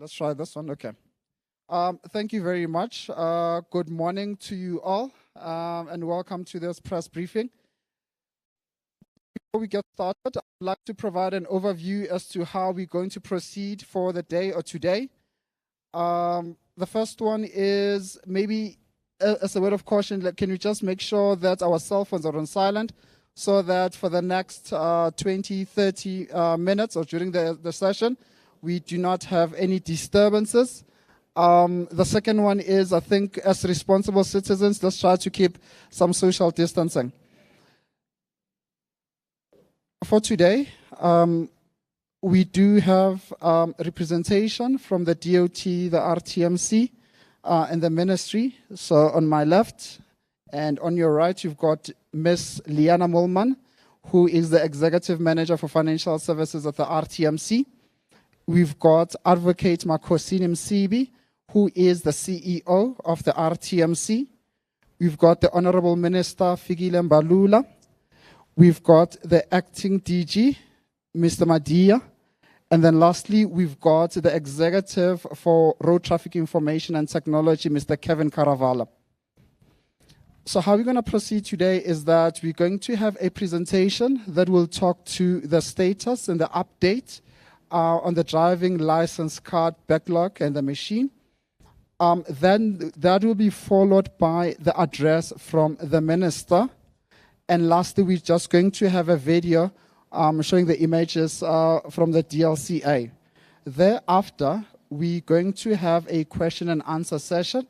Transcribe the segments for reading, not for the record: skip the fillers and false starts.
Let's try this one. Okay. Thank you very much. Good morning to you all, and welcome to this press briefing. Before we get started, I'd like to provide an overview as to how we're going to proceed for the day or today. The first one is maybe as a word of caution, can you just make sure that our cell phones are on silent so that for the next 20, 30 minutes or during the session, we do not have any disturbances. The second one is, I think, as responsible citizens, let's try to keep some social distancing. For today, we do have representation from the DOT, the RTMC, and the ministry. So on my left and on your right, you've got Ms. Liana Mulman, who is the Executive Manager for Financial Services at the RTMC. We've got Advocate Makhosini Msibi, who is the CEO of the RTMC. We've got the Honorable Minister Fikile Mbalula. We've got the Acting DG, Mr. Madia. And then lastly, we've got the Executive for Road Traffic Information and Technology, Mr. Kevin Karavala. So how we're going to proceed today is that we're going to have a presentation that will talk to the status and the update on the driving license card backlog and the machine. Then that will be followed by the address from the minister. And lastly, we're just going to have a video showing the images from the DLCA. Thereafter, we're going to have a question and answer session.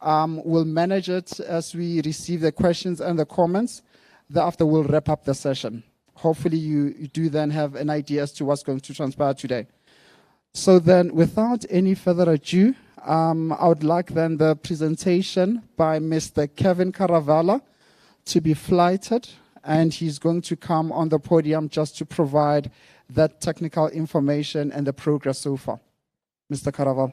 We'll manage it as we receive the questions and the comments. Thereafter, we'll wrap up the session. Hopefully, you do then have an idea as to what's going to transpire today. So then, without any further ado, I would like then the presentation by Mr. Kevin Karavala to be flighted, and he's going to come on the podium just to provide that technical information and the progress so far. Mr. Karavala.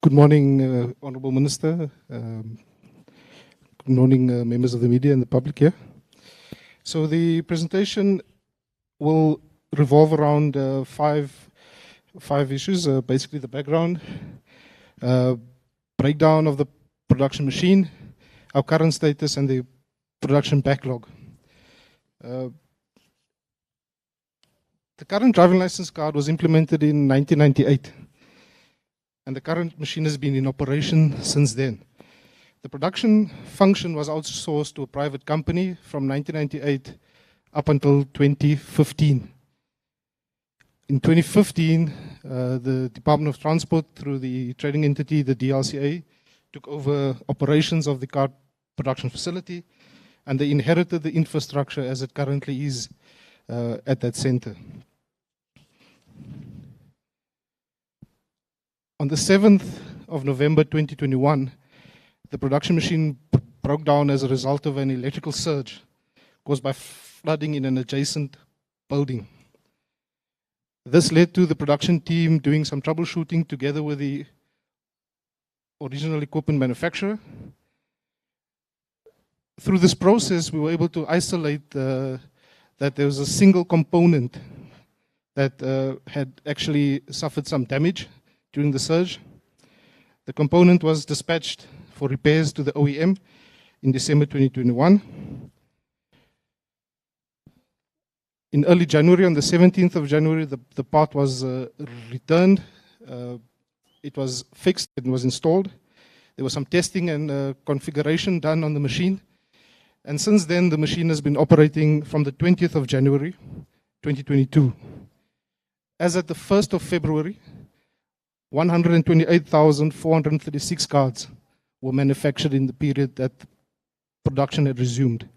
Good morning, Honourable Minister. Good morning, members of the media and the public here. So the presentation will revolve around five issues, basically the background, breakdown of the production machine, our current status, and the production backlog. The current driving license card was implemented in 1998. And the current machine has been in operation since then. The production function was outsourced to a private company from 1998 up until 2015. In 2015, the Department of Transport, through the trading entity, the DLCA, took over operations of the card production facility, and they inherited the infrastructure as it currently is at that center. On the 7th of November 2021, the production machine broke down as a result of an electrical surge caused by flooding in an adjacent building. This led to the production team doing some troubleshooting together with the original equipment manufacturer. Through this process, we were able to isolate that there was a single component that had actually suffered some damage during the surge. The component was dispatched for repairs to the OEM in December 2021. In early January, on the 17th of January, the part was returned. It was fixed and was installed. There was some testing and configuration done on the machine. And since then, the machine has been operating from the 20th of January 2022. As at the 1st of February, 128,436 cards were manufactured in the period that production had resumed.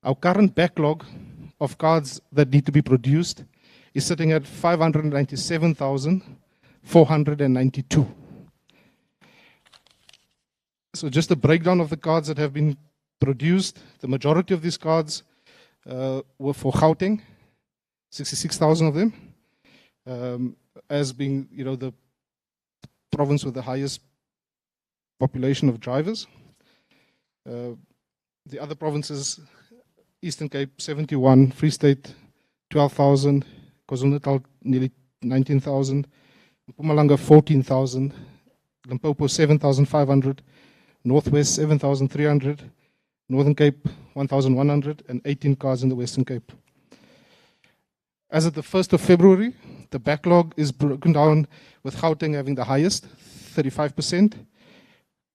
Our current backlog of cards that need to be produced is sitting at 597,492. So just a breakdown of the cards that have been produced. The majority of these cards were for Gauteng, 66,000 of them, as being, the province with the highest population of drivers. The other provinces, Eastern Cape, 71, Free State, 12,000, KwaZulu-Natal, nearly 19,000, Mpumalanga, 14,000, Limpopo, 7,500, Northwest, 7,300, Northern Cape, 1,100, and 18 cars in the Western Cape. As of the 1st of February, the backlog is broken down with Gauteng having the highest, 35%,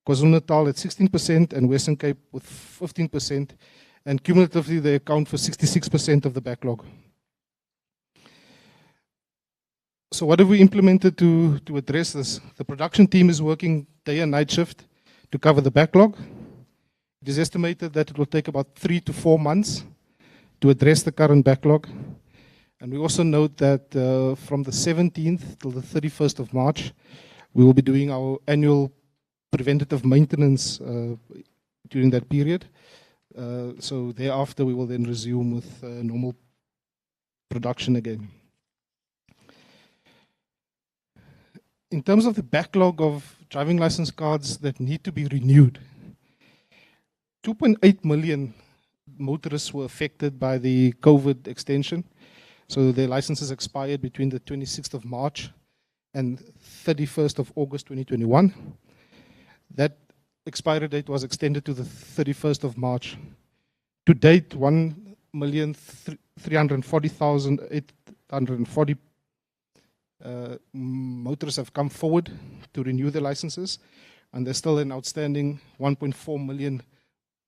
KwaZulu-Natal at 16%, and Western Cape with 15%, and cumulatively they account for 66% of the backlog. So what have we implemented to address this? The production team is working day and night shift to cover the backlog. It is estimated that it will take about 3 to 4 months to address the current backlog. And we also note that from the 17th till the 31st of March, we will be doing our annual preventative maintenance during that period. So thereafter, we will then resume with normal production again. In terms of the backlog of driving license cards that need to be renewed, 2.8 million motorists were affected by the COVID extension. So their licenses expired between the 26th of March and 31st of August 2021. That expiry date was extended to the 31st of March. To date, 1,340,840 motorists have come forward to renew their licenses, and there's still an outstanding 1.4 million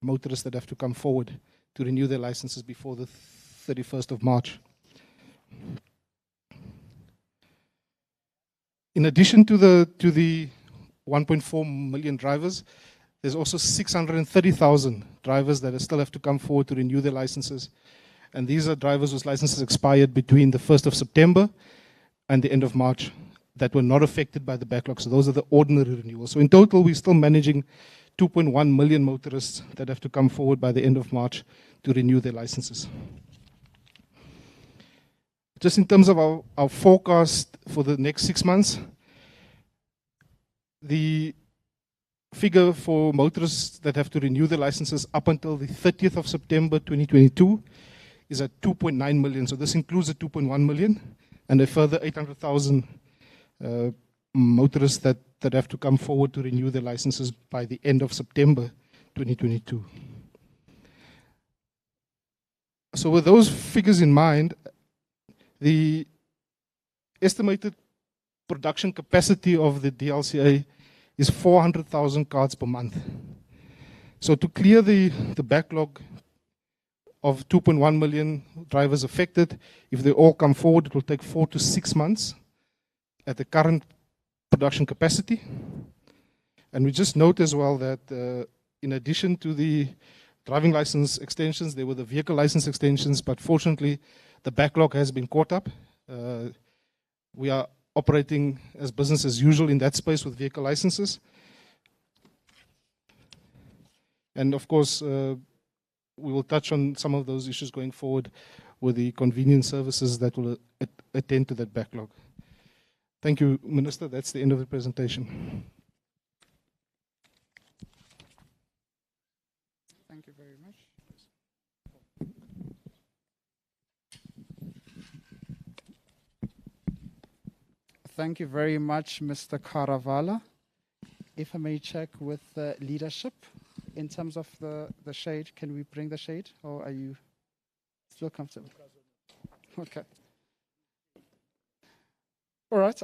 motorists that have to come forward to renew their licenses before the 31st of March. In addition to the 1.4 million drivers, there's also 630,000 drivers that still have to come forward to renew their licenses. And these are drivers whose licenses expired between the 1st of September and the end of March that were not affected by the backlog. So those are the ordinary renewals. So in total, we're still managing 2.1 million motorists that have to come forward by the end of March to renew their licenses. Just in terms of our forecast for the next 6 months, the figure for motorists that have to renew their licenses up until the 30th of September 2022 is at 2.9 million. So this includes the 2.1 million and a further 800,000 motorists that have to come forward to renew their licenses by the end of September 2022. So with those figures in mind, the estimated production capacity of the DLCA is 400,000 cards per month. So to clear the backlog of 2.1 million drivers affected, if they all come forward, it will take 4 to 6 months at the current production capacity. And we just note as well that in addition to the driving license extensions, there were the vehicle license extensions, but fortunately, the backlog has been caught up. We are operating as business as usual in that space with vehicle licenses. And of course, we will touch on some of those issues going forward with the convenience services that will attend to that backlog. Thank you, Minister. That's the end of the presentation. Thank you very much. Thank you very much, Mr. Karavala. If I may check with the leadership in terms of the shade, can we bring the shade, or are you still comfortable? Okay. All right.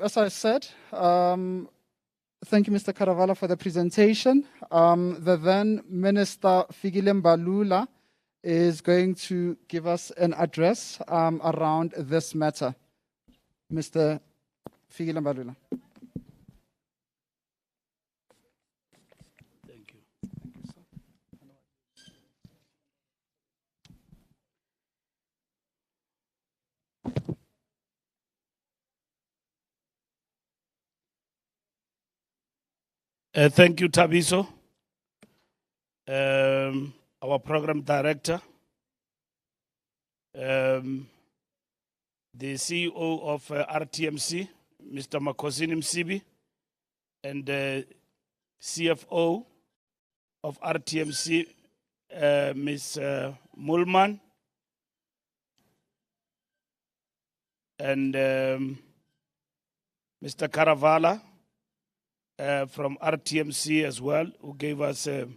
As I said, thank you, Mr. Karavala, for the presentation. The then Minister Fikile Mbalula is going to give us an address around this matter. Mr. Fikile Mbalula. Thank you. Thank you, Tabiso, our program director, the CEO of RTMC, Mr. Makosini Msibi, and the CFO of RTMC, Ms. Mulman, and Mr. Caravala from RTMC as well, who gave us a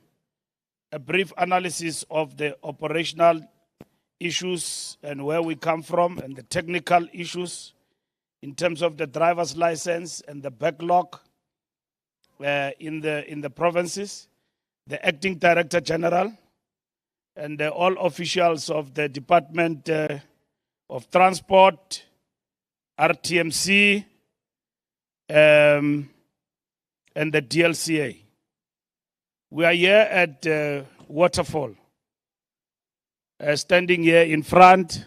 brief analysis of the operational issues and where we come from, and the technical issues in terms of the driver's license and the backlog in the provinces, the acting director general, and all officials of the Department of Transport, RTMC, and the DLCA. We are here at Waterfall, standing here in front,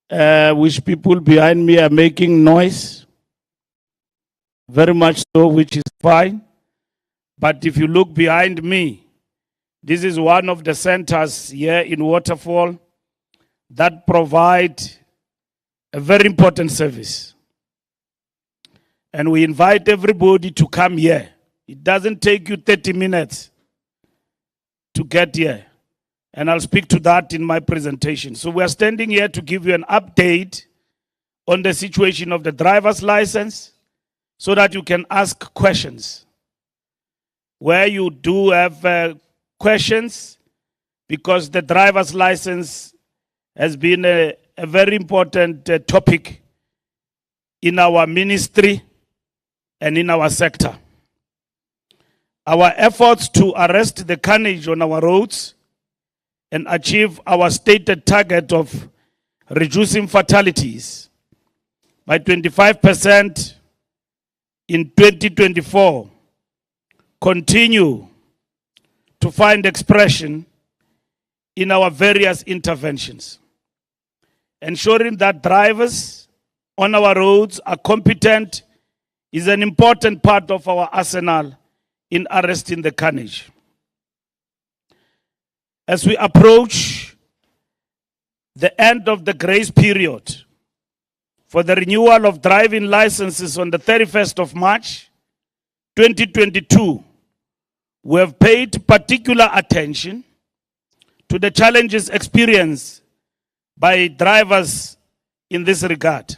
which people behind me are making noise, very much so, which is fine. But if you look behind me, this is one of the centers here in Waterfall that provide a very important service. And we invite everybody to come here. It doesn't take you 30 minutes to get here. And I'll speak to that in my presentation. So we are standing here to give you an update on the situation of the driver's license so that you can ask questions. Where you do have questions, because the driver's license has been a very important topic in our ministry and in our sector. Our efforts to arrest the carnage on our roads and achieve our stated target of reducing fatalities by 25% in 2024 continue to find expression in our various interventions. Ensuring that drivers on our roads are competent is an important part of our arsenal in arresting the carnage. As we approach the end of the grace period for the renewal of driving licenses on the 31st of March 2022, we have paid particular attention to the challenges experienced by drivers in this regard.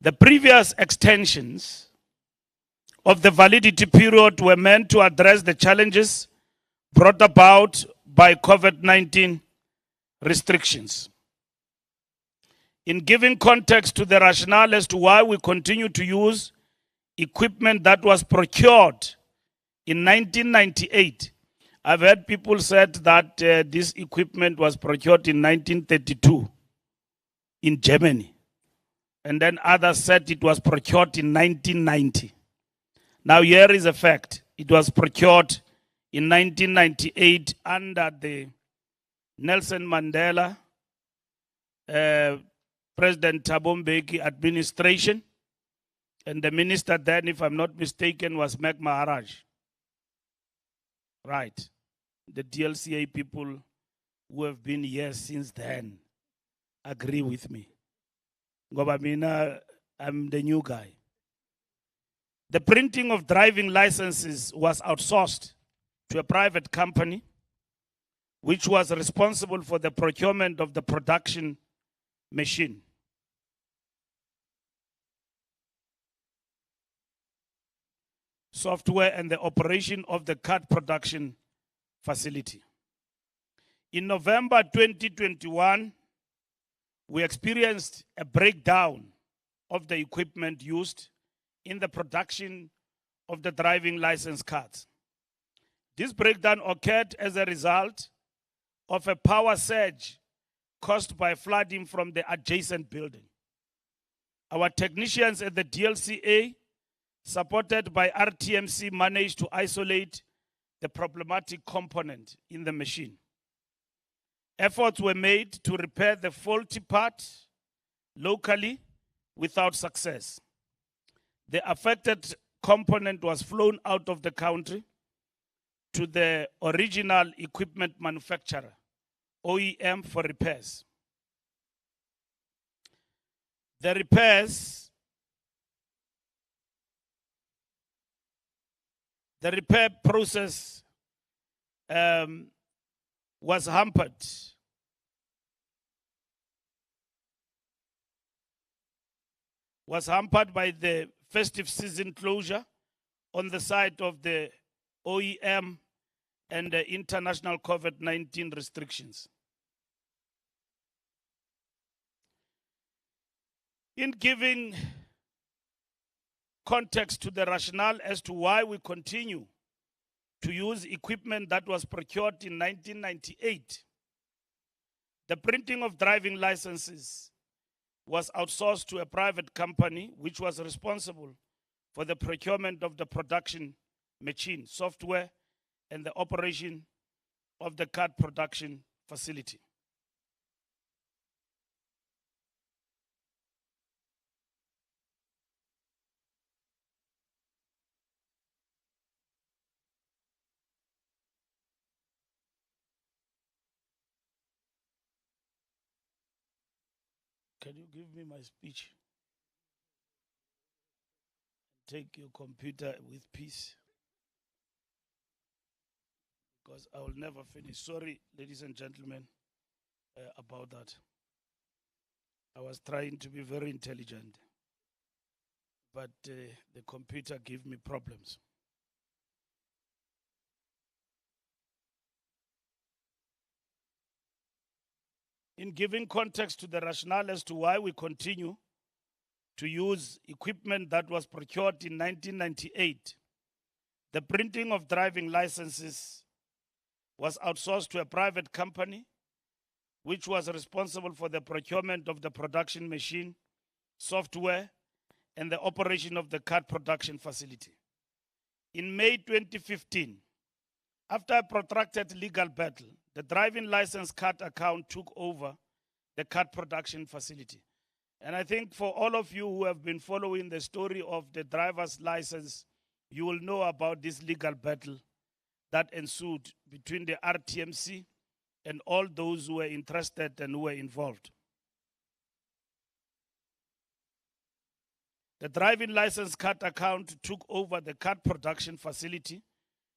The previous extensions of the validity period were meant to address the challenges brought about by COVID-19 restrictions. In giving context to the rationale as to why we continue to use equipment that was procured in 1998, I've heard people said that this equipment was procured in 1932 in Germany. And then others said it was procured in 1990. Now here is a fact. It was procured in 1998 under the Nelson Mandela, President Thabo Mbeki administration. And the minister then, if I'm not mistaken, was Meg Maharaj. Right. The DLCA people who have been here since then agree with me. Ngobamina, I'm the new guy. The printing of driving licenses was outsourced to a private company, which was responsible for the procurement of the production machine. Software and the operation of the card production facility. In November 2021, we experienced a breakdown of the equipment used in the production of the driving license cards. This breakdown occurred as a result of a power surge caused by flooding from the adjacent building. Our technicians at the DLCA, supported by RTMC, managed to isolate the problematic component in the machine. Efforts were made to repair the faulty part locally without success. The affected component was flown out of the country to the original equipment manufacturer, OEM, for repairs. The repair process was hampered by the festive season closure on the side of the OEM and the international COVID-19 restrictions. In giving context to the rationale as to why we continue to use equipment that was procured in 1998, the printing of driving licenses was outsourced to a private company which was responsible for the procurement of the production machine, software, and the operation of the card production facility. Can you give me my speech? Take your computer with peace, because I will never finish. Sorry, ladies and gentlemen, about that. I was trying to be very intelligent, but the computer gave me problems. In giving context to the rationale as to why we continue to use equipment that was procured in 1998, the printing of driving licenses was outsourced to a private company which was responsible for the procurement of the production machine, software, and the operation of the card production facility. In May 2015, after a protracted legal battle, the driving license card account took over the card production facility. And I think for all of you who have been following the story of the driver's license, you will know about this legal battle that ensued between the RTMC and all those who were interested and who were involved. The driving license card account took over the card production facility,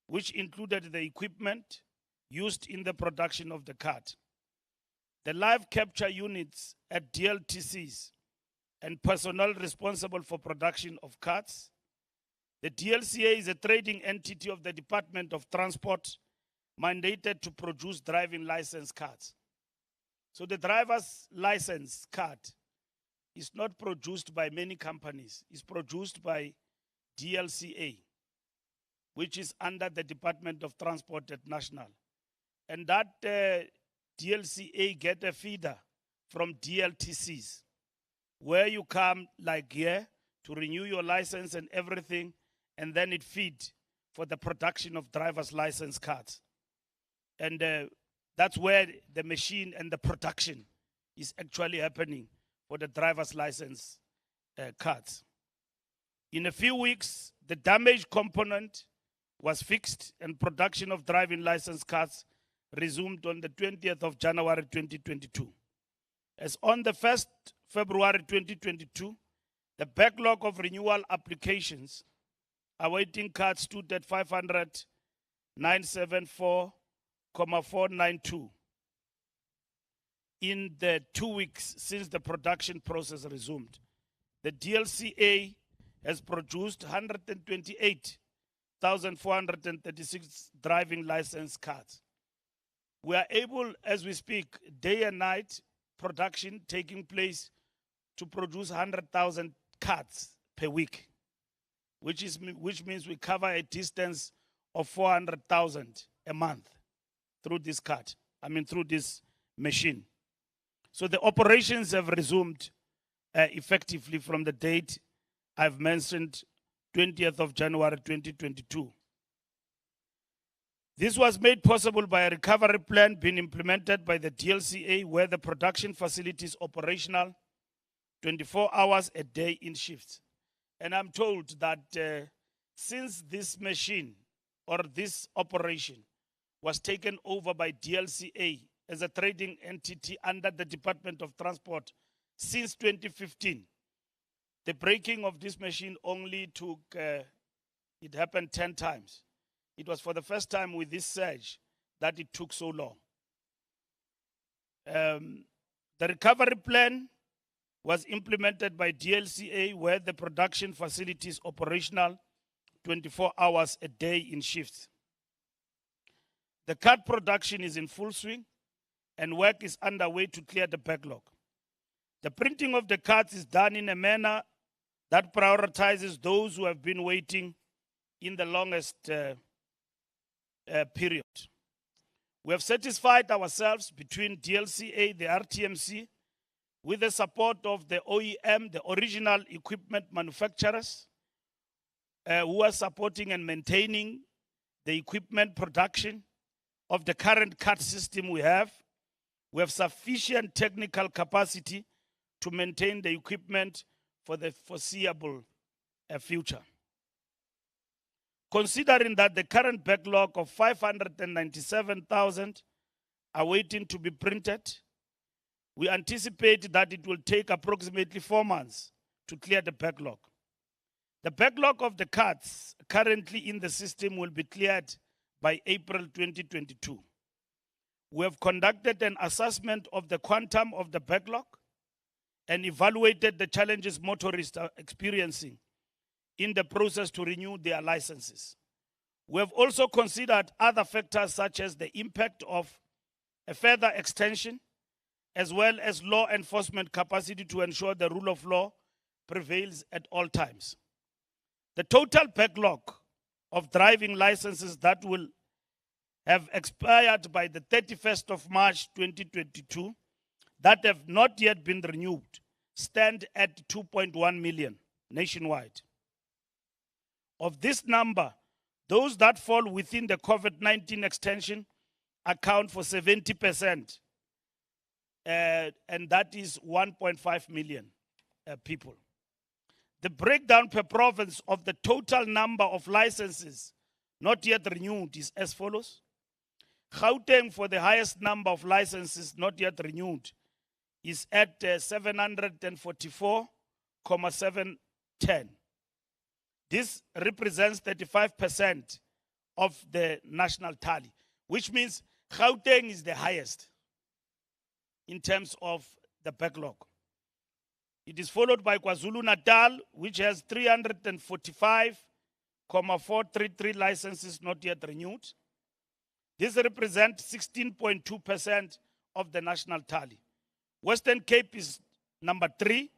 which included the equipment used in the production of the card, the live capture units at DLTCs, and personnel responsible for production of cards. The DLCA is a trading entity of the Department of Transport mandated to produce driving license cards. So the driver's license card is not produced by many companies. It's produced by DLCA, which is under the Department of Transport at National. And that DLCA get a feeder from DLTCs, where you come like here to renew your license and everything, and then it feeds for the production of driver's license cards. And that's where the machine and the production is actually happening for the driver's license cards. In a few weeks, the damaged component was fixed and production of driving license cards resumed on the 20th of January 2022. As on the 1st February 2022, the backlog of renewal applications awaiting cards stood at 500,974,492 in the 2 weeks since the production process resumed. The DLCA has produced 128,436 driving license cards. We are able, as we speak, day and night production taking place to produce 100,000 cards per week, which means we cover a distance of 400,000 a month through this card, through this machine. So the operations have resumed effectively from the date I've mentioned, 20th of January 2022. This was made possible by a recovery plan being implemented by the DLCA, where the production facility is operational 24 hours a day in shifts. And I'm told that since this machine or this operation was taken over by DLCA as a trading entity under the Department of Transport since 2015, the breaking of this machine only took, it happened 10 times. It was for the first time with this surge that it took so long. The recovery plan was implemented by DLCA, where the production facility is operational 24 hours a day in shifts. The card production is in full swing and work is underway to clear the backlog. The printing of the cards is done in a manner that prioritizes those who have been waiting in the longest period. We have satisfied ourselves between DLCA, the RTMC, with the support of the OEM, the original equipment manufacturers, who are supporting and maintaining the equipment production of the current card system we have. We have sufficient technical capacity to maintain the equipment for the foreseeable future. Considering that the current backlog of 597,000 are waiting to be printed, we anticipate that it will take approximately 4 months to clear the backlog. The backlog of the cards currently in the system will be cleared by April 2022. We have conducted an assessment of the quantum of the backlog and evaluated the challenges motorists are experiencing in the process to renew their licenses. We have also considered other factors such as the impact of a further extension, as well as law enforcement capacity to ensure the rule of law prevails at all times. The total backlog of driving licenses that will have expired by the 31st of March 2022 that have not yet been renewed stand at 2.1 million nationwide. Of this number, those that fall within the COVID-19 extension account for 70%, and that is 1.5 million people. The breakdown per province of the total number of licenses not yet renewed is as follows. Gauteng, for the highest number of licenses not yet renewed, is at 744,710. This represents 35% of the national tally, which means Gauteng is the highest in terms of the backlog. It is followed by KwaZulu-Natal, which has 345,433 licenses not yet renewed. This represents 16.2% of the national tally. Western Cape is number 3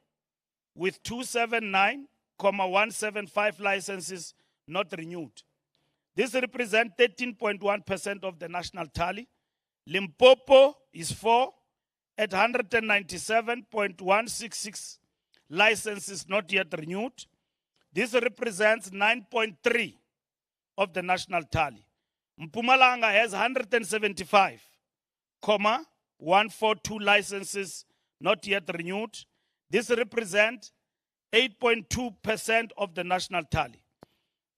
with 279,175 licenses not renewed. This represents 13.1% of the national tally. Limpopo is 4 at 197,166 licenses not yet renewed. This represents 9.3% of the national tally. Mpumalanga has 175,142 licenses not yet renewed. This represents 8.2% of the national tally.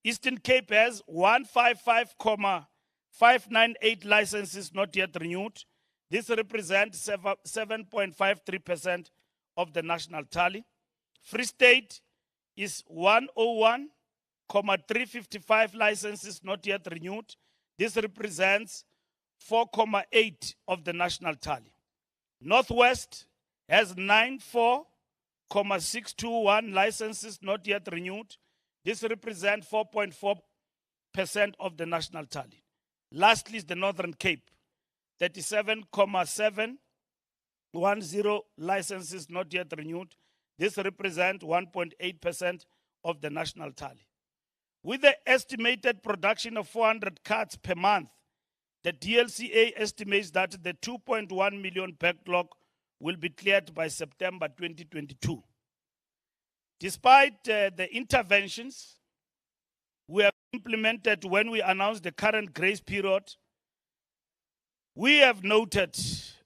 Eastern Cape has 155,598 licenses not yet renewed. This represents 7.53% of the national tally. Free State is 101,355 licenses not yet renewed. This represents 4.8% of the national tally. Northwest has 94,621 licenses not yet renewed. This represents 4.4% of the national tally. Lastly is the Northern Cape, 37,710 licenses not yet renewed. This represents 1.8% of the national tally. With the estimated production of 400 cards per month, the DLCA estimates that the 2.1 million backlog will be cleared by September 2022. Despite the interventions we have implemented when we announced the current grace period, we have noted,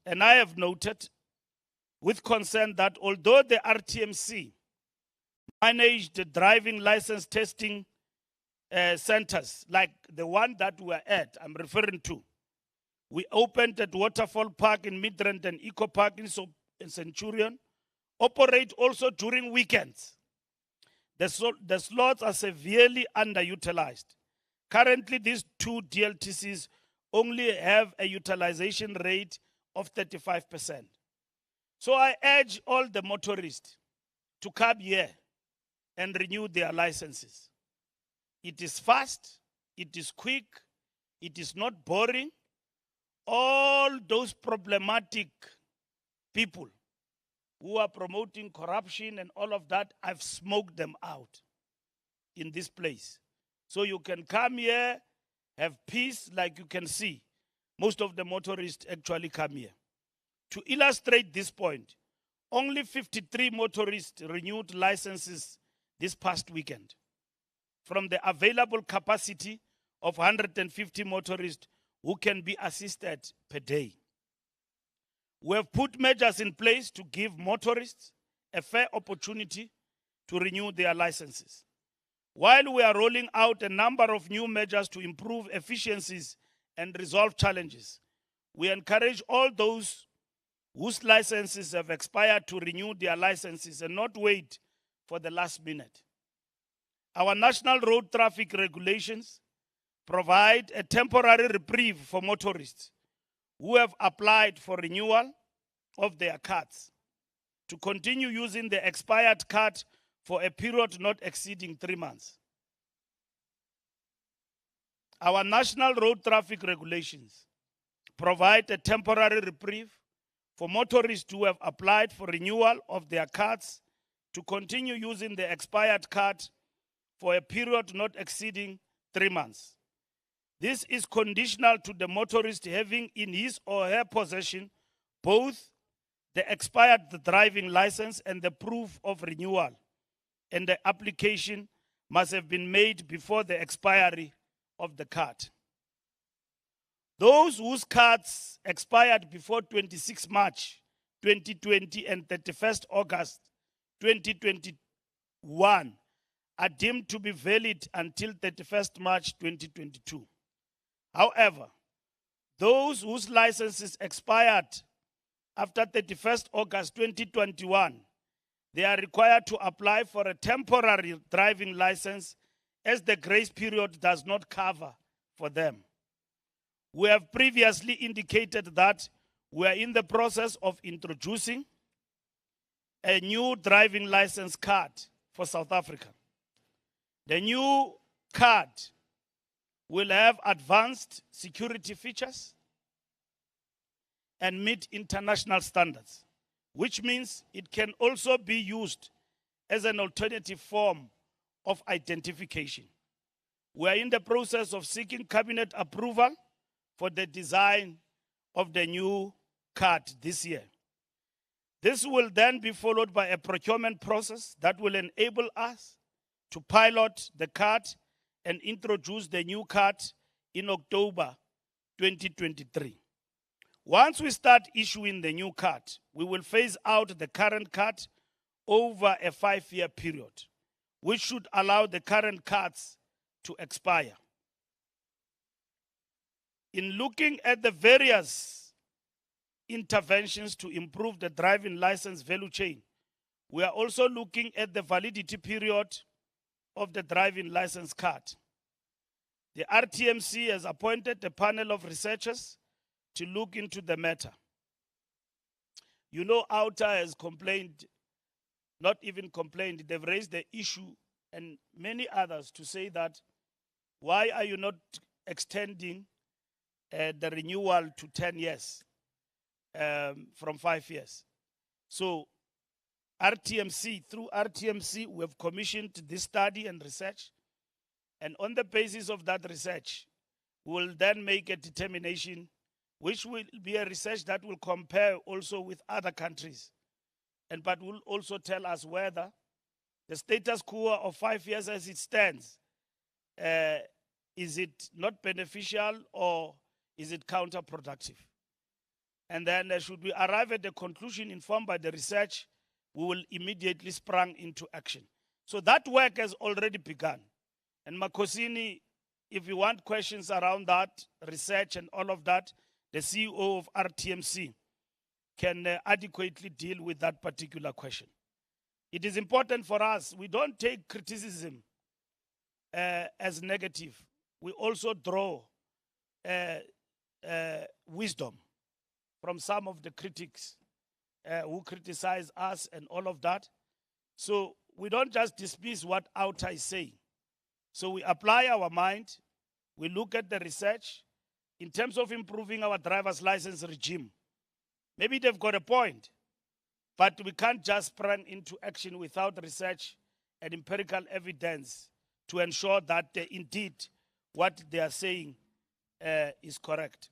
and I have noted with concern, that although the RTMC managed the driving license testing centers, like the one that we're at, I'm referring to. We opened at Waterfall Park in Midrand and Eco Park in Centurion, operate also during weekends. The slots are severely underutilized. Currently, these two DLTCs only have a utilization rate of 35%. So I urge all the motorists to come here and renew their licenses. It is fast, it is quick, it is not boring. All those problematic people who are promoting corruption and all of that, I've smoked them out in this place. So you can come here, have peace, like you can see. Most of the motorists actually come here. To illustrate this point, only 53 motorists renewed licenses this past weekend from the available capacity of 150 motorists who can be assisted per day. We have put measures in place to give motorists a fair opportunity to renew their licenses. While we are rolling out a number of new measures to improve efficiencies and resolve challenges, we encourage all those whose licenses have expired to renew their licenses and not wait for the last minute. Our national road traffic regulations provide a temporary reprieve for motorists who have applied for renewal of their cards to continue using the expired card for a period not exceeding 3 months. Our national road traffic regulations provide a temporary reprieve for motorists who have applied for renewal of their cards to continue using the expired card for a period not exceeding 3 months. This is conditional to the motorist having in his or her possession both the expired driving license and the proof of renewal, and the application must have been made before the expiry of the card. Those whose cards expired before 26 March 2020 and 31st August 2021 are deemed to be valid until 31st March 2022. However, those whose licenses expired after 31st August 2021, they are required to apply for a temporary driving license as the grace period does not cover for them. We have previously indicated that we are in the process of introducing a new driving license card for South Africa. The new card will have advanced security features and meet international standards, which means it can also be used as an alternative form of identification. We are in the process of seeking cabinet approval for the design of the new card this year. This will then be followed by a procurement process that will enable us to pilot the card and introduce the new card in October 2023. Once we start issuing the new card, we will phase out the current card over a 5-year period, which should allow the current cards to expire. In looking at the various interventions to improve the driving license value chain, we are also looking at the validity period of the driving license card. The RTMC has appointed a panel of researchers to look into the matter. You know, OUTA has complained, not even complained, they've raised the issue and many others to say that, why are you not extending the renewal to 10 years from 5 years? So RTMC, through RTMC, we have commissioned this study and research. And on the basis of that research, we will then make a determination, which will be a research that will compare also with other countries, but will also tell us whether the status quo of 5 years as it stands, is it not beneficial or is it counterproductive? And then should we arrive at the conclusion informed by the research, we will immediately spring into action. So that work has already begun. And Makosini, if you want questions around that, research and all of that, the CEO of RTMC can adequately deal with that particular question. It is important for us, we don't take criticism as negative. We also draw wisdom from some of the critics who criticize us and all of that. So we don't just dismiss what outer is saying. So we apply our mind, we look at the research in terms of improving our driver's license regime. Maybe they've got a point, but we can't just sprang into action without research and empirical evidence to ensure that indeed what they are saying is correct.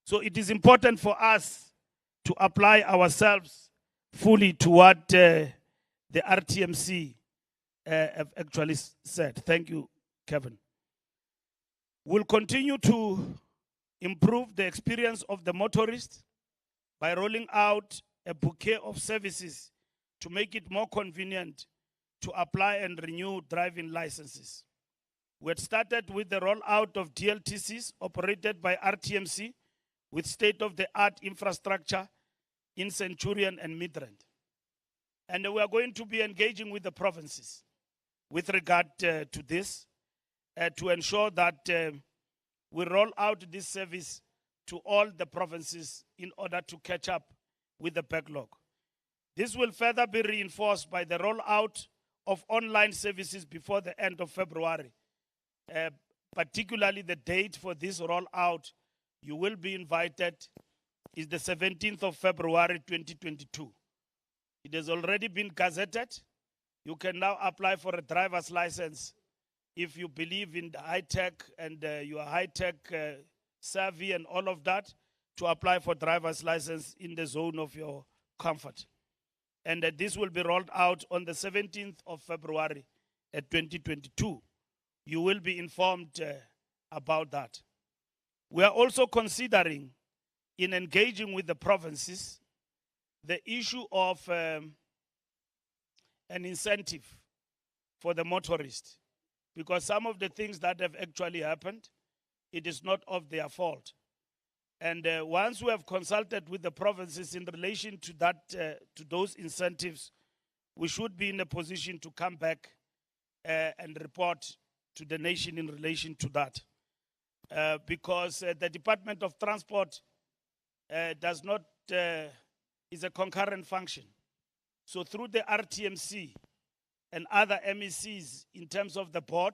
So it is important for us to apply ourselves fully to what the RTMC have actually said. Thank you, Kevin. We'll continue to improve the experience of the motorist by rolling out a bouquet of services to make it more convenient to apply and renew driving licenses. We had started with the rollout of DLTCs operated by RTMC with state-of-the-art infrastructure in Centurion and Midrand. And we are going to be engaging with the provinces with regard to this to ensure that we roll out this service to all the provinces in order to catch up with the backlog. This will further be reinforced by the rollout of online services before the end of February. Particularly the date for this rollout, you will be invited, is the 17th of February 2022. It has already been gazetted. You can now apply for a driver's license if you believe in the high-tech and you are high-tech savvy and all of that, to apply for driver's license in the zone of your comfort. And this will be rolled out on the 17th of February 2022. You will be informed about that. We are also considering, in engaging with the provinces, the issue of an incentive for the motorist, because some of the things that have actually happened, it is not of their fault. And once we have consulted with the provinces in relation to that, to those incentives, we should be in a position to come back and report to the nation in relation to that. Because the Department of Transport does not, is a concurrent function. So through the RTMC and other MECs in terms of the board,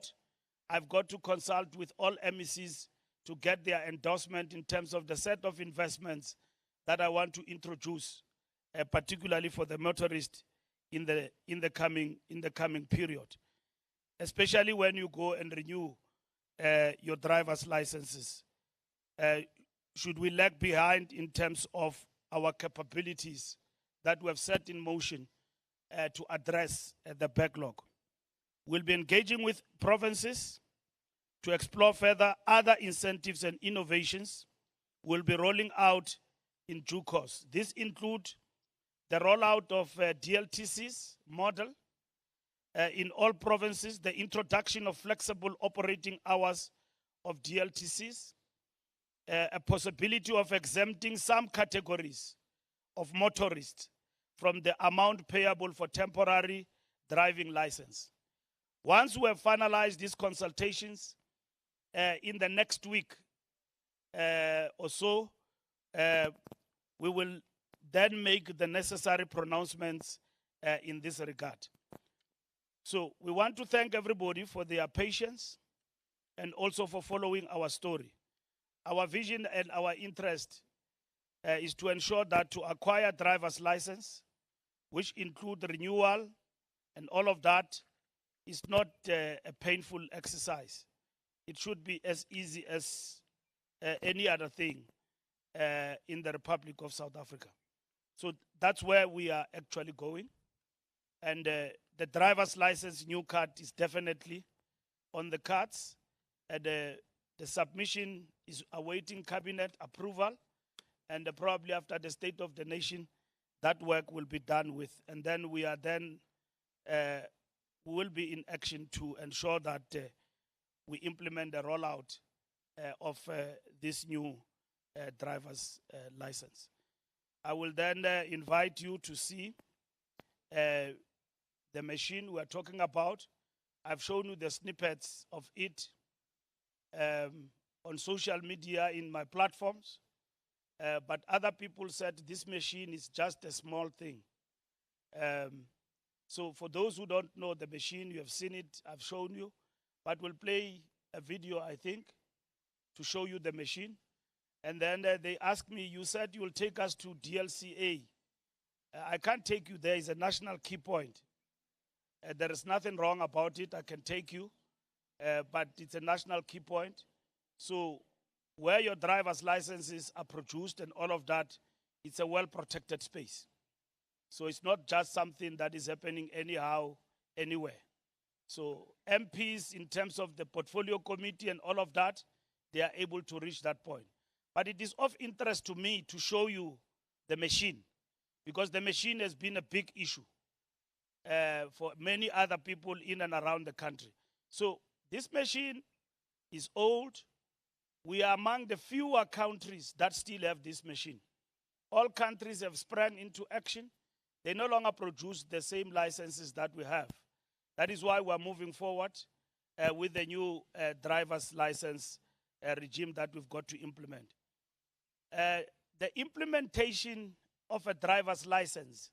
I've got to consult with all MECs to get their endorsement in terms of the set of investments that I want to introduce, particularly for the motorist in the coming period, especially when you go and renew your driver's licenses. Should we lag behind in terms of our capabilities that we have set in motion to address the backlog? We'll be engaging with provinces to explore further other incentives and innovations we'll be rolling out in due course. This include the rollout of DLTCs model in all provinces, the introduction of flexible operating hours of DLTCs, a possibility of exempting some categories of motorists from the amount payable for temporary driving license. Once we have finalized these consultations, in the next week or so, we will then make the necessary pronouncements in this regard. So we want to thank everybody for their patience and also for following our story. Our vision and our interest is to ensure that to acquire driver's license, which include renewal and all of that, is not a painful exercise. It should be as easy as any other thing in the Republic of South Africa. So that's where we are actually going. And the driver's license new card is definitely on the cards. And the submission is awaiting cabinet approval. And probably after the State of the Nation, that work will be done with. And then we are then we will be in action to ensure that we implement the rollout of this new driver's license. I will then invite you to see the machine we're talking about. I've shown you the snippets of it on social media in my platforms. But other people said this machine is just a small thing. So for those who don't know the machine, you have seen it, I've shown you. But we'll play a video, I think, to show you the machine. And then they asked me, you said you will take us to DLCA. I can't take you there. It's a national key point. There is nothing wrong about it. I can take you. But it's a national key point. So where your driver's licenses are produced and all of that, it's a well-protected space. So it's not just something that is happening anyhow, anywhere. So MPs, in terms of the portfolio committee and all of that, they are able to reach that point. But it is of interest to me to show you the machine, because the machine has been a big issue for many other people in and around the country. So this machine is old. We are among the fewer countries that still have this machine. All countries have sprung into action. They no longer produce the same licenses that we have. That is why we're moving forward with the new driver's license regime that we've got to implement. The implementation of a driver's license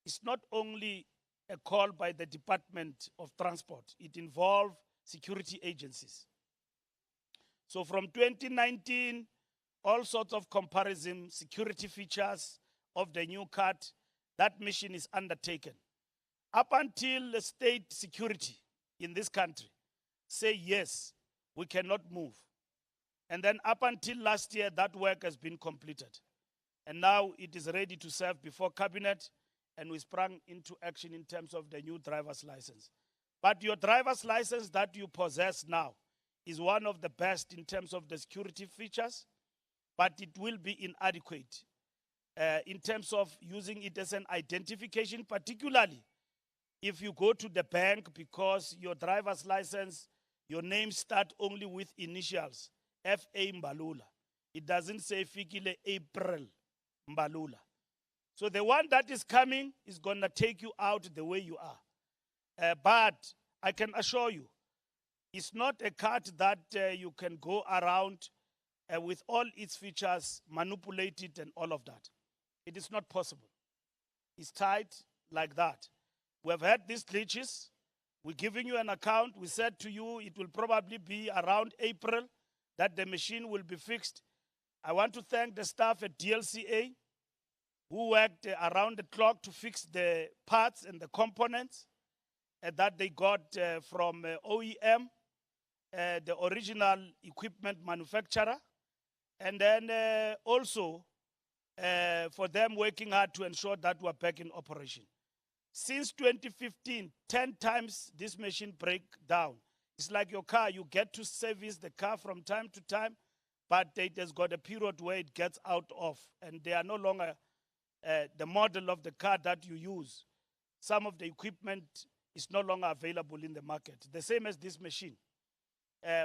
is not only a call by the Department of Transport. It involves security agencies. So from 2019, all sorts of comparison security features of the new card, that mission is undertaken. Up until the state security in this country say, yes, we cannot move. And then up until last year, that work has been completed. And now it is ready to serve before cabinet, and we sprang into action in terms of the new driver's license. But your driver's license that you possess now is one of the best in terms of the security features, but it will be inadequate in terms of using it as an identification, particularly if you go to the bank, because your driver's license, your name start only with initials, F.A. Mbalula. It doesn't say Fikile April Mbalula. So the one that is coming is going to take you out the way you are. But I can assure you, it's not a card that you can go around with all its features, manipulate it and all of that. It is not possible. It's tight like that. We have had these glitches. We're giving you an account. We said to you it will probably be around April that the machine will be fixed. I want to thank the staff at DLCA who worked around the clock to fix the parts and the components that they got from OEM, the original equipment manufacturer, and then also for them working hard to ensure that we're back in operation. Since 2015, 10 times this machine break down. It's like your car, you get to service the car from time to time, but it has got a period where it gets out of, and they are no longer the model of the car that you use. Some of the equipment is no longer available in the market. The same as this machine.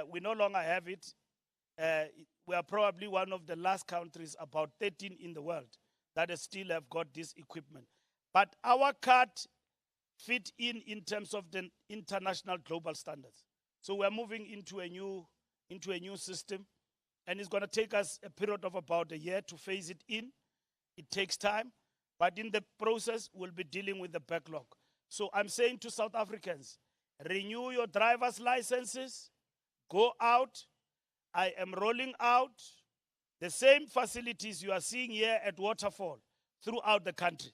We no longer have it. We are probably one of the last countries, about 13 in the world, that still have got this equipment. But our card fit in terms of the international global standards. So we're moving into a new system, and it's going to take us a period of about a year to phase it in. It takes time, but in the process, we'll be dealing with the backlog. So I'm saying to South Africans, renew your driver's licenses, go out. I am rolling out the same facilities you are seeing here at Waterfall throughout the country,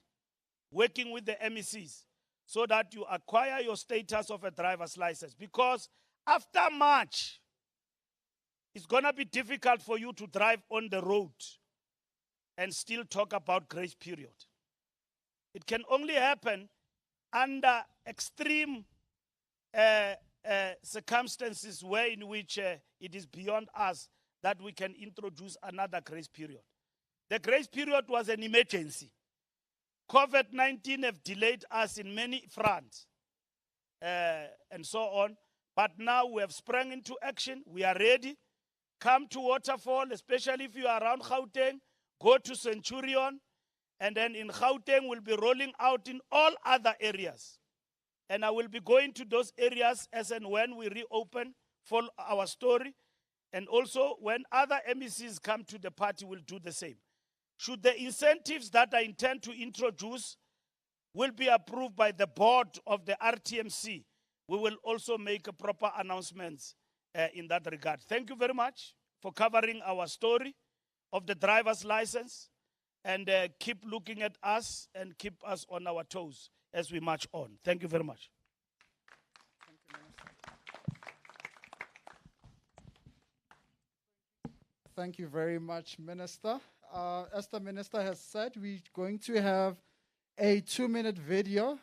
working with the MECs so that you acquire your status of a driver's license. Because after March, it's going to be difficult for you to drive on the road and still talk about grace period. It can only happen under extreme circumstances where in which it is beyond us that we can introduce another grace period. The grace period was an emergency. COVID-19 have delayed us in many fronts. and so on. But now we have sprung into action. We are ready. Come to Waterfall, especially if you are around Gauteng. Go to Centurion. And then in Gauteng, we'll be rolling out in all other areas. And I will be going to those areas as and when we reopen for our story. And also, when other MECs come to the party, we'll do the same. Should the incentives that I intend to introduce will be approved by the board of the RTMC, we will also make a proper announcements in that regard. Thank you very much for covering our story of the driver's license, and keep looking at us and keep us on our toes as we march on. Thank you very much. Thank you very much, Minister. As the Minister has said, we're going to have a 2-minute video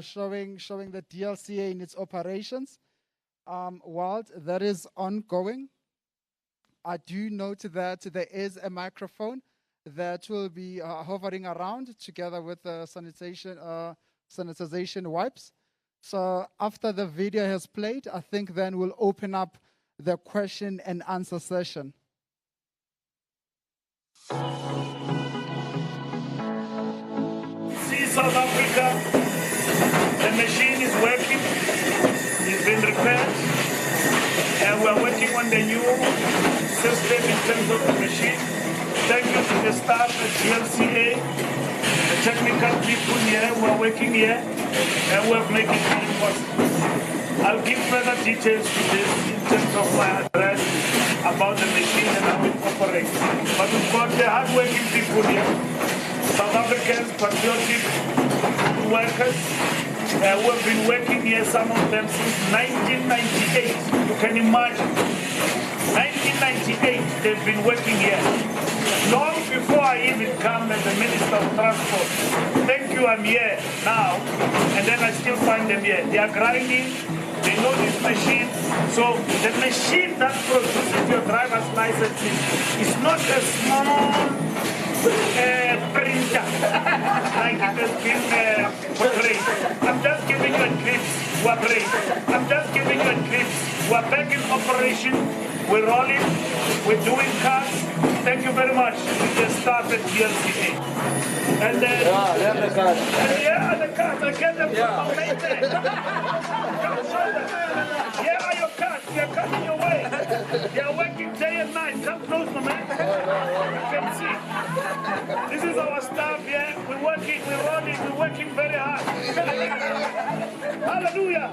showing the DLCA in its operations. While that is ongoing, I do note that there is a microphone that will be hovering around together with the sanitization wipes. So after the video has played, I think then we'll open up the question and answer session. See South Africa, the machine is working, it's been repaired, and we're working on the new system in terms of the machine. Thank you to the staff at GLCA, the technical people here who are working here, and we're making it possible. I'll give further details to this in terms of my address about the machine and how it operates. But we've got the hard-working people here, South Africans, patriotic workers, who have been working here, some of them since 1998. You can imagine. 1998, they've been working here. Long before I even come as the Minister of Transport. Thank you, I'm here now. And then I still find them here. They are grinding. They know this machine. So the machine that produces your driver's license is not a small printer like it has been portrayed. I'm just giving you a glimpse. We're brave. I'm just giving you a glimpse. We're back in operation. We're rolling. We're doing cars. Thank you very much to the staff at GLCA. And then, the cars. Yeah, the cars. I get them from my mate there. Here are your cars. They're coming your way. They're working day and night. Come close, my man. You can see. This is our staff here. We're working, we're rolling, we're working very hard. Hallelujah.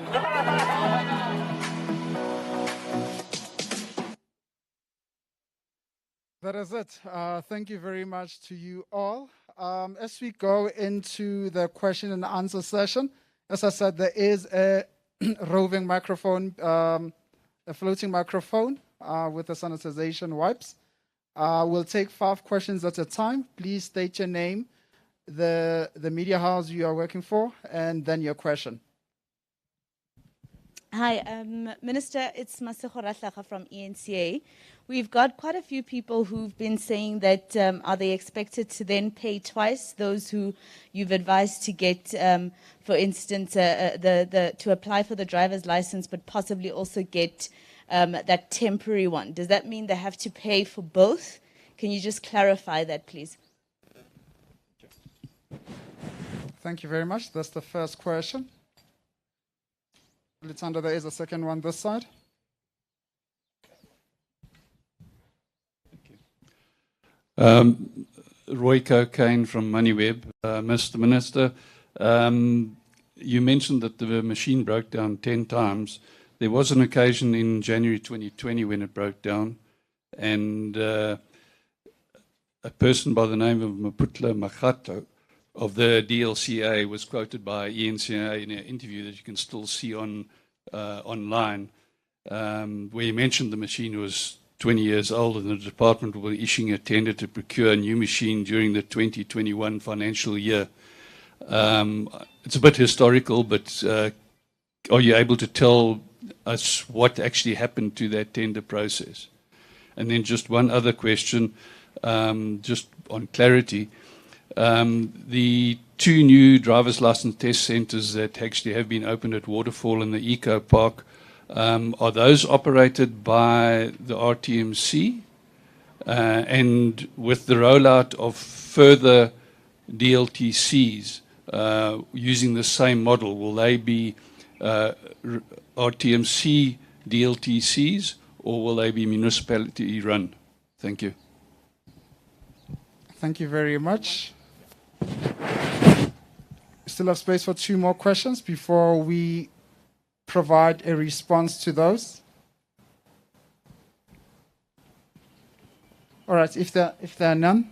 That is it. Thank you very much to you all. As we go into the question and answer session, as I said, there is a roving microphone, a floating microphone with the sanitization wipes. We'll take 5 questions at a time. Please state your name, the media house you are working for, and then your question. Hi, Minister, it's Masego Ratlaga from ENCA. We've got quite a few people who've been saying that are they expected to then pay twice, those who you've advised to get, for instance, to apply for the driver's license, but possibly also get that temporary one. Does that mean they have to pay for both? Can you just clarify that, please? Thank you very much. That's the first question. Litanda, there is a second one this side. Roy Cocaine from MoneyWeb. Mr. Minister, you mentioned that the machine broke down 10 times. There was an occasion in January 2020 when it broke down, and a person by the name of Mbalula Makgato of the DLCA was quoted by ENCA in an interview that you can still see on online, where he mentioned the machine was 20 years old and the department will be issuing a tender to procure a new machine during the 2021 financial year. It's a bit historical, but are you able to tell us what actually happened to that tender process? And then just one other question, just on clarity. The two new driver's license test centres that actually have been opened at Waterfall and the Eco Park. Are those operated by the RTMC? And with the rollout of further DLTCs using the same model, will they be RTMC DLTCs or will they be municipality run? Thank you. Thank you very much. We still have space for two more questions before we provide a response to those. All right, if there are none.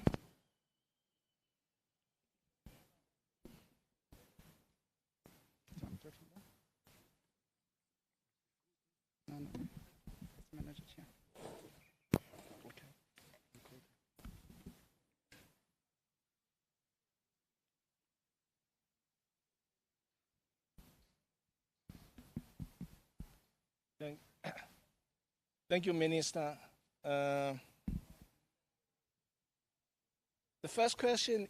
Thank you, Minister. The first question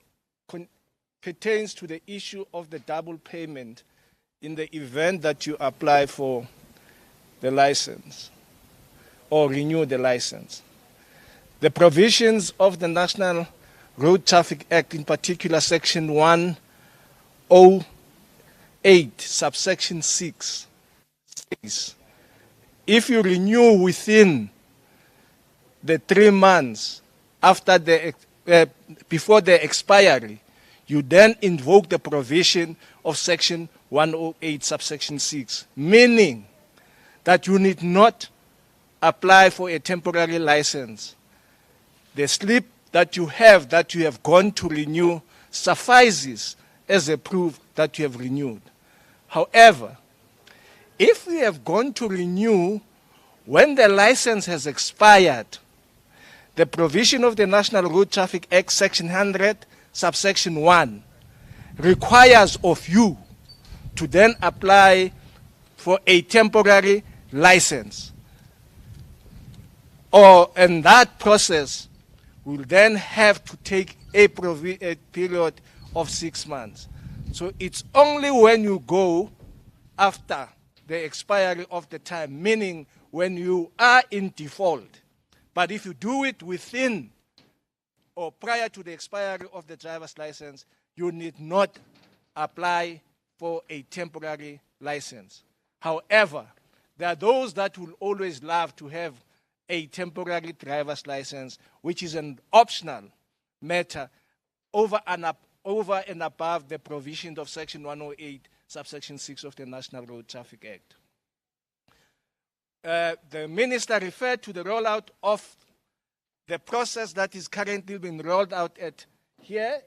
pertains to the issue of the double payment in the event that you apply for the license or renew the license. The provisions of the National Road Traffic Act, in particular Section 108, subsection 6, says, if you renew within the 3 months after the before the expiry, you then invoke the provision of Section 108, subsection 6, meaning that you need not apply for a temporary license. The slip that you have gone to renew suffices as a proof that you have renewed. However, if you have gone to renew when the license has expired, the provision of the National Road Traffic Act, Section 100, subsection 1, requires of you to then apply for a temporary license. And that process will then have to take a period of 6 months. So it's only when you go after the expiry of the time, meaning when you are in default. But if you do it within or prior to the expiry of the driver's license, you need not apply for a temporary license. However, there are those that will always love to have a temporary driver's license, which is an optional matter over and above the provisions of Section 108, subsection 6 of the National Road Traffic Act. The minister referred to the rollout of the process that is currently being rolled out at here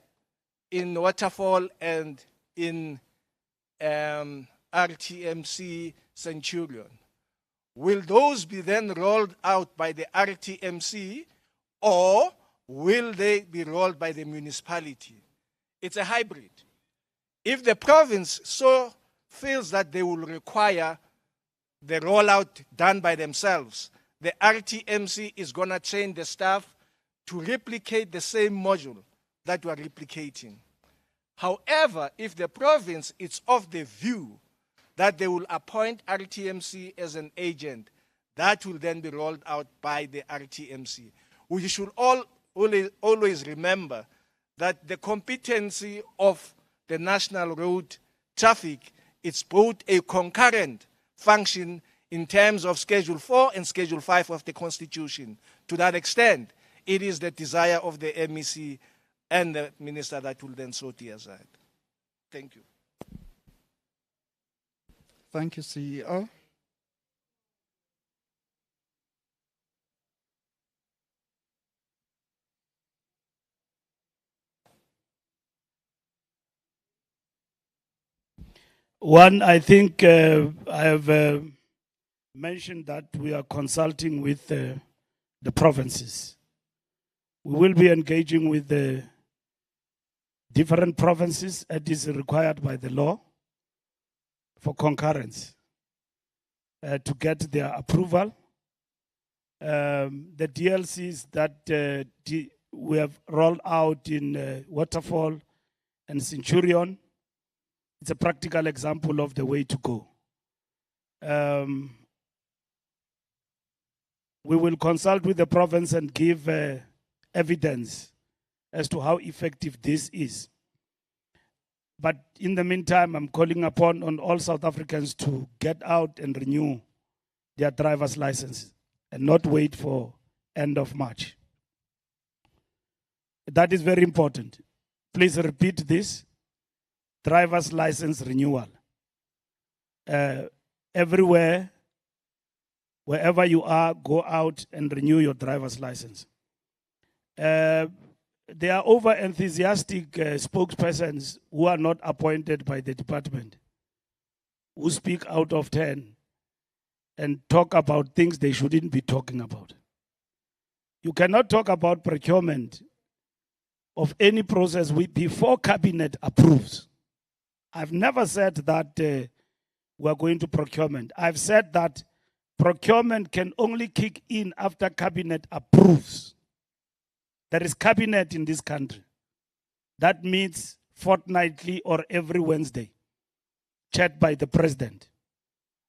in Waterfall and in RTMC Centurion. Will those be then rolled out by the RTMC or will they be rolled by the municipality? It's a hybrid. If the province so feels that they will require the rollout done by themselves, the RTMC is going to train the staff to replicate the same module that we are replicating. However, if the province is of the view that they will appoint RTMC as an agent, that will then be rolled out by the RTMC. We should always remember that the competency of the National Road Traffic is both a concurrent function in terms of Schedule 4 and Schedule 5 of the Constitution. To that extent, it is the desire of the MEC and the minister that will then sort the aside. Thank you. Thank you, CEO. One, I think I have mentioned that we are consulting with the provinces. We will be engaging with the different provinces as is required by the law for concurrence to get their approval. The DLCs that we have rolled out in Waterfall and Centurion. It's a practical example of the way to go. We will consult with the province and give evidence as to how effective this is. But in the meantime, I'm calling upon on all South Africans to get out and renew their driver's license and not wait for end of March. That is very important. Please repeat this. Driver's license renewal. Everywhere, wherever you are, go out and renew your driver's license. There are over-enthusiastic spokespersons who are not appointed by the department, who speak out of turn and talk about things they shouldn't be talking about. You cannot talk about procurement of any process before cabinet approves. I've never said that we're going to procurement. I've said that procurement can only kick in after cabinet approves. There is cabinet in this country that meets fortnightly or every Wednesday, chaired by the president.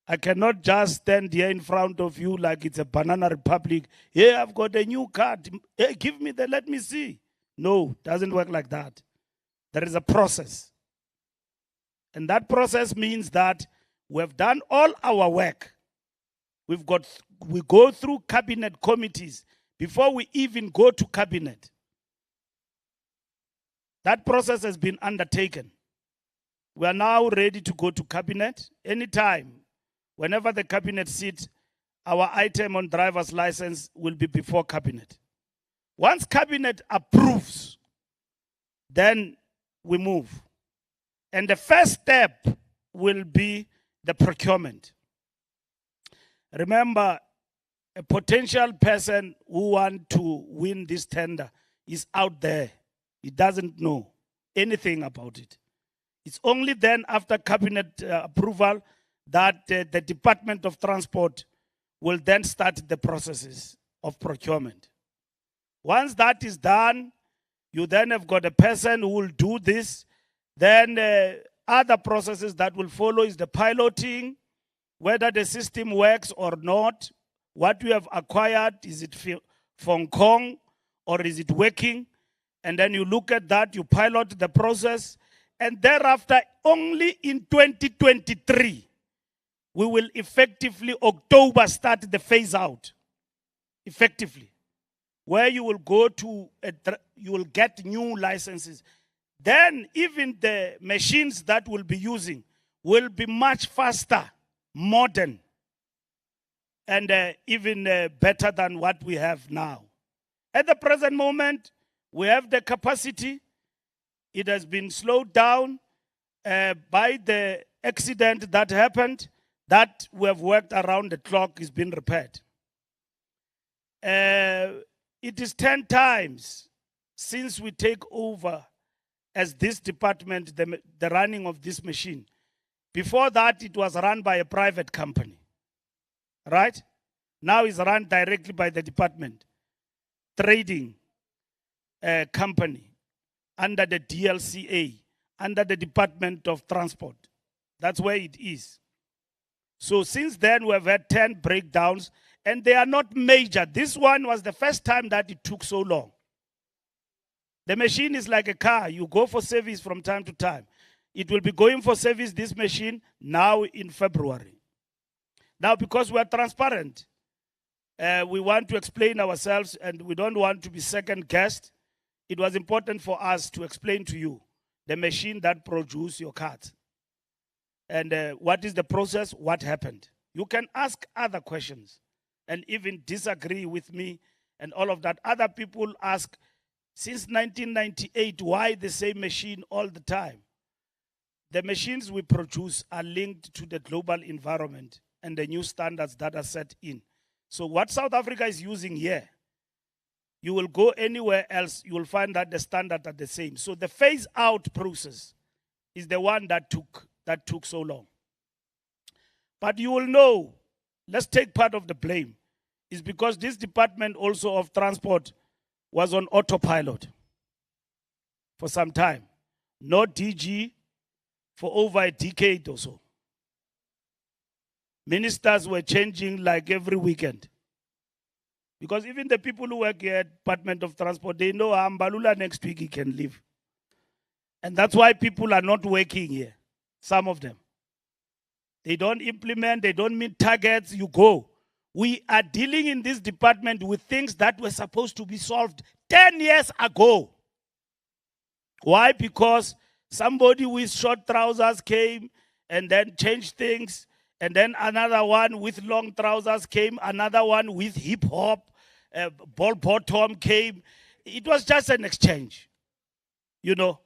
I cannot just stand here in front of you like it's a banana republic. Hey, I've got a new card. Hey, give me that, let me see. No, doesn't work like that. There is a process. And that process means that we've done all our work. We go through cabinet committees before we even go to cabinet. That process has been undertaken. We are now ready to go to cabinet anytime. Whenever the cabinet sits, our item on driver's license will be before cabinet. Once cabinet approves, then we move. And the first step will be the procurement. Remember, a potential person who wants to win this tender is out there. He doesn't know anything about it. It's only then after cabinet approval that the Department of Transport will then start the processes of procurement. Once that is done, you then have got a person who will do this. Then other processes that will follow is the piloting, whether the system works or not. What we have acquired, is it Hong Kong or is it working? And then you look at that, you pilot the process, and thereafter, only in 2023, we will effectively, October, start the phase out. Effectively. Where you will go to, you will get new licenses. Then even the machines that we'll be using will be much faster, modern, and even better than what we have now. At the present moment, we have the capacity. It has been slowed down by the accident that happened, that we have worked around the clock is being repaired. It is 10 times since we take over as this department, the running of this machine. Before that, it was run by a private company, right? Now it's run directly by the department, trading company under the DLCA, under the Department of Transport. That's where it is. So since then, we have had 10 breakdowns, and they are not major. This one was the first time that it took so long. The machine is like a car. You go for service from time to time. It will be going for service, this machine, now in February. Now, because we are transparent, we want to explain ourselves, and we don't want to be second-guessed. It was important for us to explain to you the machine that produced your card. And what is the process, what happened. You can ask other questions and even disagree with me and all of that. Other people ask, since 1998, why the same machine all the time? The machines we produce are linked to the global environment and the new standards that are set in. So what South Africa is using here, you will go anywhere else, you will find that the standards are the same. So the phase-out process is the one that took so long. But you will know, let's take part of the blame, is because this Department also of Transport was on autopilot for some time. no DG for over a decade or so. Ministers were changing like every weekend. Because even the people who work here at Department of Transport, they know Mbalula next week he can leave. And that's why people are not working here, some of them. They don't implement, they don't meet targets, you go. We are dealing in this department with things that were supposed to be solved 10 years ago. Why? Because somebody with short trousers came and then changed things, and then another one with long trousers came, another one with hip hop, ball bottom came. It was just an exchange, you know.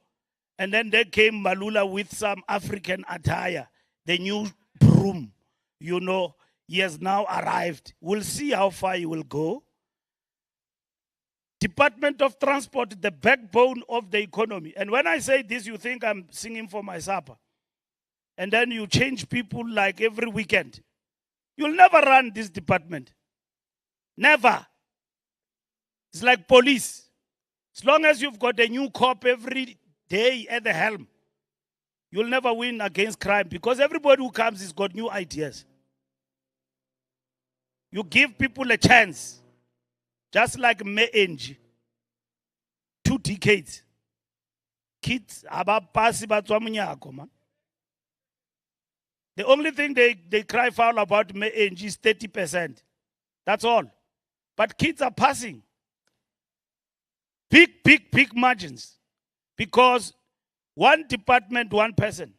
And then there came Mbalula with some African attire, the new broom, you know. He has now arrived. We'll see how far he will go. Department of Transport, the backbone of the economy. And when I say this, you think I'm singing for my supper. And then you change people like every weekend. You'll never run this department. Never. It's like police. As long as you've got a new cop every day at the helm, you'll never win against crime because everybody who comes has got new ideas. You give people a chance, just like Mbalula, 2 decades. Kids, about pasi batswa man. The only thing they cry foul about Mbalula is 30%. That's all. But kids are passing. Big margins. Because one department, one person.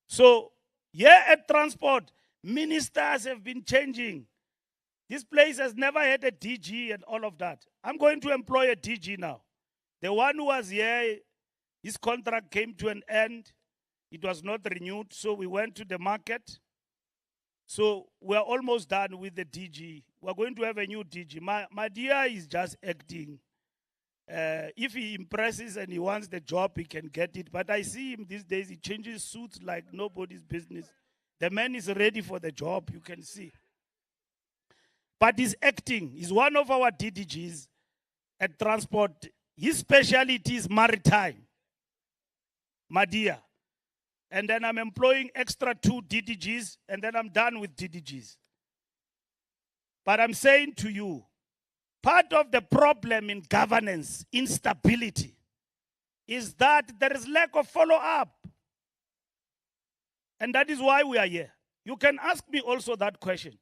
So, here at transport, ministers have been changing. This place has never had a DG and all of that. I'm going to employ a DG now. The one who was here, his contract came to an end. It was not renewed, so we went to the market. So we're almost done with the DG. We're going to have a new DG. My dear is just acting. If he impresses and he wants the job, he can get it. But I see him these days, he changes suits like nobody's business. The man is ready for the job, you can see. But he's acting. He's one of our DDGs at transport. His specialty is maritime. Madia. And then I'm employing extra 2 DDGs, and then I'm done with DDGs. But I'm saying to you, part of the problem in governance, instability, is that there is lack of follow-up. And that is why we are here. You can ask me also that question.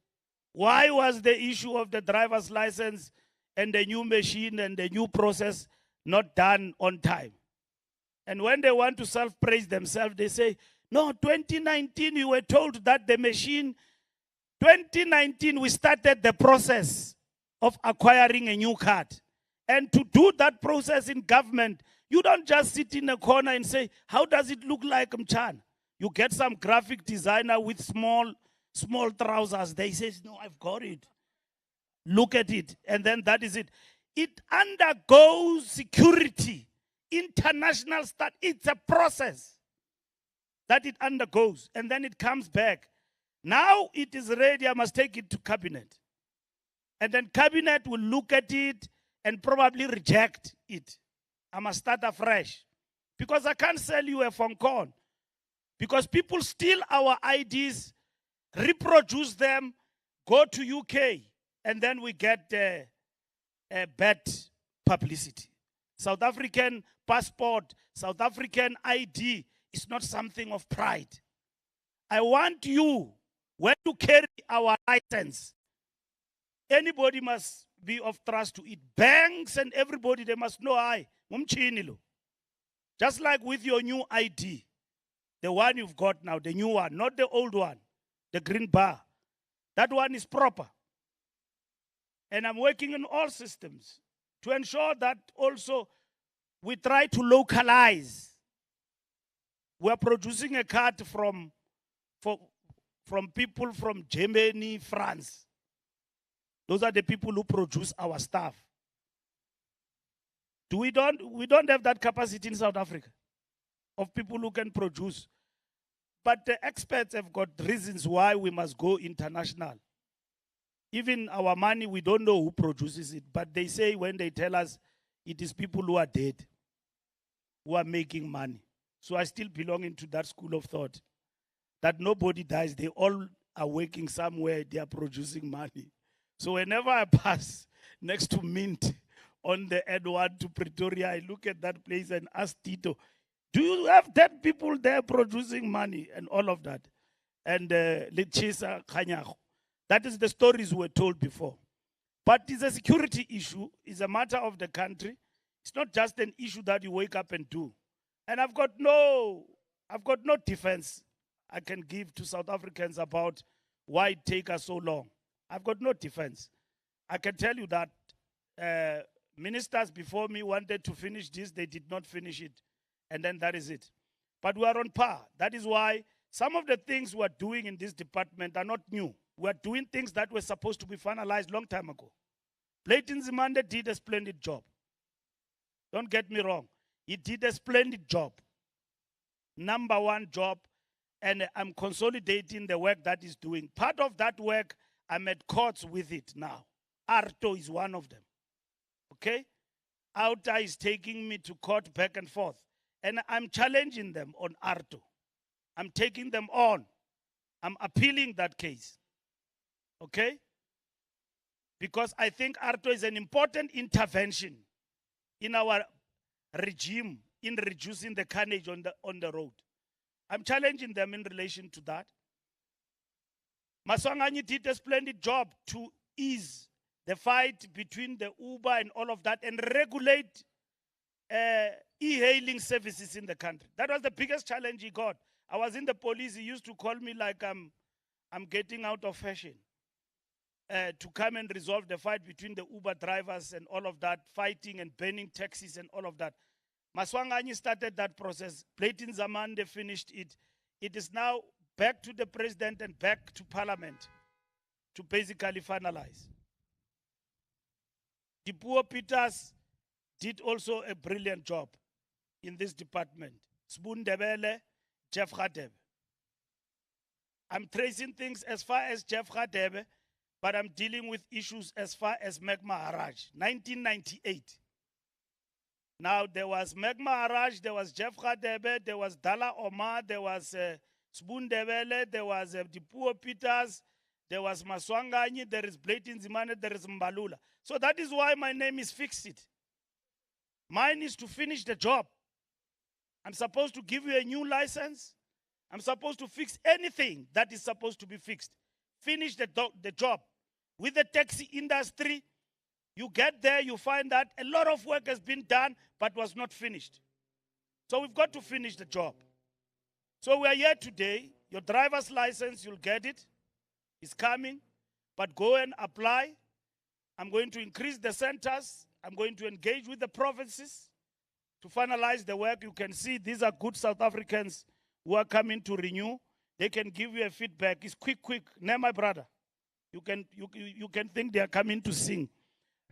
Why was the issue of the driver's license and the new machine and the new process not done on time? And when they want to self-praise themselves, they say, no, 2019, you were told that the machine, 2019, we started the process of acquiring a new card. And to do that process in government, you don't just sit in a corner and say, how does it look like, Mchan? You get some graphic designer with small trousers. They say, no, I've got it. Look at it. And then that is it. It undergoes security, international stuff. It's a process that it undergoes. And then it comes back. Now it is ready. I must take it to cabinet. And then cabinet will look at it and probably reject it. I must start afresh. Because I can't sell you a phone call. Because people steal our IDs, reproduce them, go to UK, and then we get bad publicity. South African passport, South African ID is not something of pride. I want you, when you carry our license, anybody must be of trust to it. Banks and everybody, they must know I. Just like with your new ID. The one you've got now, the new one, not the old one, the green bar. That one is proper. And I'm working on all systems to ensure that also we try to localize. We're producing a card from people from Germany, France. Those are the people who produce our stuff. We don't have that capacity in South Africa of people who can produce. But the experts have got reasons why we must go international. Even our money, we don't know who produces it. But they say when they tell us, it is people who are dead. who are making money. So I still belong into that school of thought that nobody dies. They all are working somewhere. They are producing money. So whenever I pass next to Mint on the N1 to Pretoria, I look at that place and ask Tito, do you have 10 people there producing money and all of that? And Lechisa Khanyago. That is the stories were told before. But it's a security issue. It's a matter of the country. It's not just an issue that you wake up and do. And I've got no defense I can give to South Africans about why it take us so long. I've got no defense. I can tell you that ministers before me wanted to finish this. They did not finish it. And then that is it. But we are on par. That is why some of the things we are doing in this department are not new. We are doing things that were supposed to be finalized long time ago. Leighton Zimande did a splendid job. Don't get me wrong. He did a splendid job. Number one job. And I'm consolidating the work that he's doing. Part of that work, I'm at courts with it now. Arto is one of them. Okay? Outa is taking me to court back and forth. And I'm challenging them on Arto. I'm taking them on. I'm appealing that case. Okay? Because I think Arto is an important intervention in our regime in reducing the carnage on the road. I'm challenging them in relation to that. Maswanganyi did a splendid job to ease the fight between the Uber and all of that and regulate e-hailing services in the country. That was the biggest challenge he got. I was in the police. He used to call me like I'm getting out of fashion to come and resolve the fight between the Uber drivers and all of that, fighting and banning taxis and all of that. Maswanganyi started that process. Leighton Zamande finished it. It is now back to the president and back to parliament to basically finalize. Dipuo Peters did also a brilliant job in this department. Spoon Debele, Jeff Radebe. I'm tracing things as far as Jeff Radebe, but I'm dealing with issues as far as Meg Maharaj, 1998. Now, there was Meg Maharaj, there was Jeff Radebe, there was Dala Omar, there was Spoon Debele, there was Dipuo Peters, there was Maswanganyi, there is Leighton Zimande, there is Mbalula. So that is why my name is Fix It. Mine is to finish the job. I'm supposed to give you a new license. I'm supposed to fix anything that is supposed to be fixed. Finish the job. With the taxi industry, you get there, you find that a lot of work has been done, but was not finished. So we've got to finish the job. So we are here today. Your driver's license, you'll get it. It's coming. But go and apply. I'm going to increase the centers. I'm going to engage with the provinces to finalize the work. You can see these are good South Africans who are coming to renew. They can give you a feedback. It's quick. Name my brother. You can think they are coming to sing,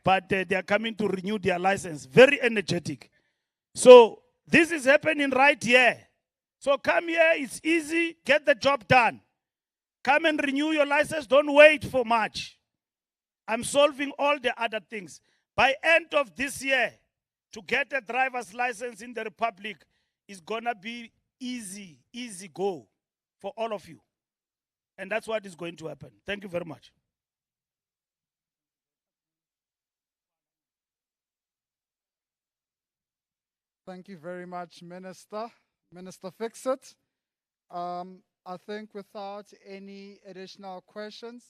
but they are coming to renew their license. Very energetic. So this is happening right here. So come here. It's easy. Get the job done. Come and renew your license. Don't wait for much. I'm solving all the other things. By end of this year, to get a driver's license in the Republic is going to be easy go for all of you. And that's what is going to happen. Thank you very much. Thank you very much, Minister. Minister Fixit. I think without any additional questions,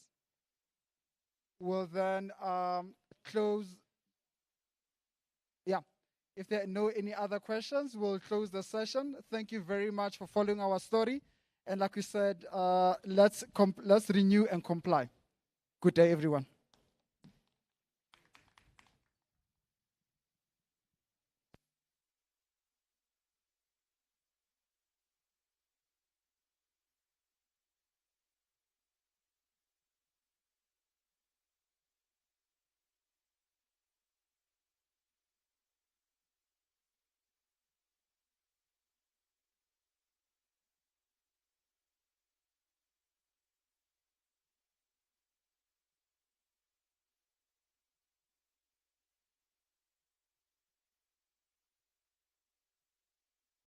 we'll then close. Yeah, if there are no any other questions, we'll close the session. Thank you very much for following our story. And like we said, let's renew and comply. Good day, everyone.